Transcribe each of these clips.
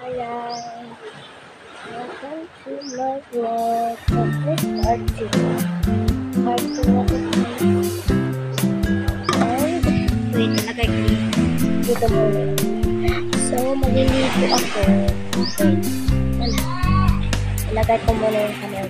Ayan. Welcome to my vlog. This part 2. Part 2 na ito. And, wait, nalagay ko dito muna. So, maliligo ako. Wait, ano? Nalagay ko muna yung camera.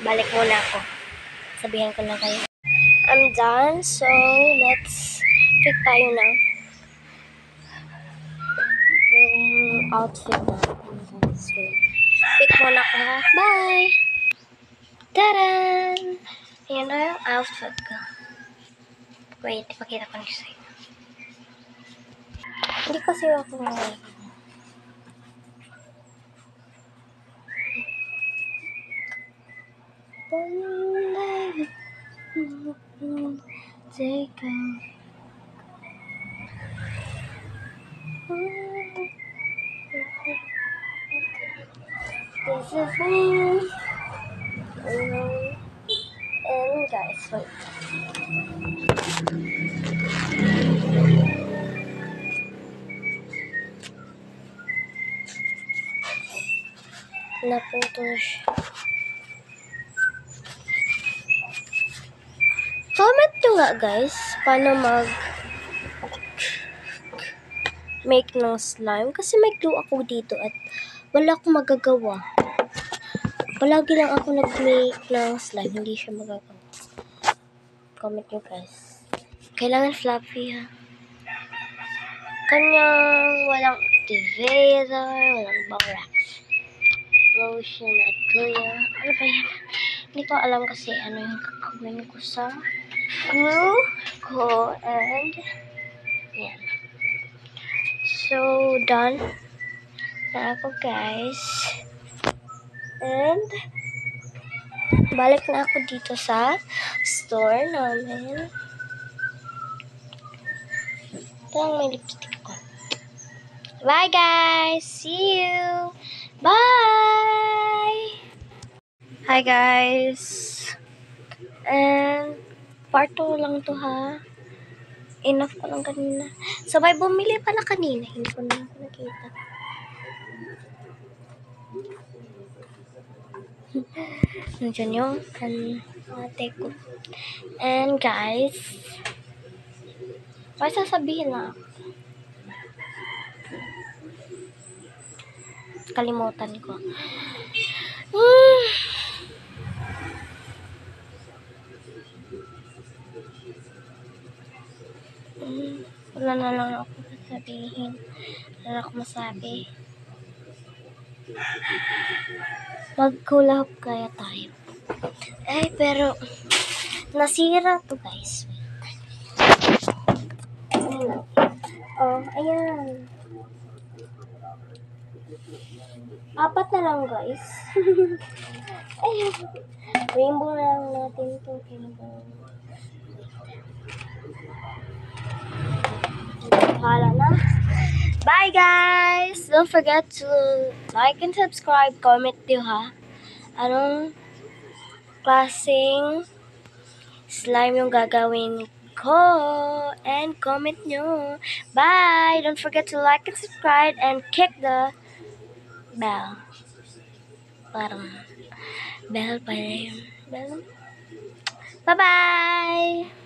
Balik muna ako. Sabihan ko lang kayo. I'm done. So, let's pick tayo na. Yung outfit na. Pick muna ako ha. Bye! Taran! Ayan na yung outfit ko. Wait, ipakita ko na sa'yo. Hindi kasi ako take off. This is me. And guys, wait. Naputo siya. Comment nyo nga guys, paano make ng slime. Kasi may glue ako dito at wala akong magagawa. Palagi lang ako nag-make ng slime, hindi siya magagawa. Comment nyo guys. Kailangan fluffy ha. Kanyang walang activator, walang borax. Lotion at clear. Ano ba yan? Hindi ko alam kasi ano yung kakawin ko sa glue ko and yan. So, done na ako guys. And balik na ako dito sa store namin. Ito lang may lipstick ko. Bye guys! See you! Bye! Hi guys! And part 2 lang to ha. Enough ko lang kanina. Sabay bumili pala kanina. Hindi ko na nakita. Nandiyan yung ate ko. And guys, may sasabihin na ako. Kalimutan ko. Wala na lang ako sasabihin. Wala na ako masabi. Mag-collab kaya tayo. Ay, pero nasira to guys. Oh, ayan. 4 na lang guys. Ayan. Rainbow na lang natin to. Rainbow. Hala na. Bye guys! Don't forget to like and subscribe. Comment nyo ha. Anong klaseng slime yung gagawin ko? And comment nyo. Bye! Don't forget to like and subscribe and click the bell. Parang bell pa rin. Bell. Bye-bye!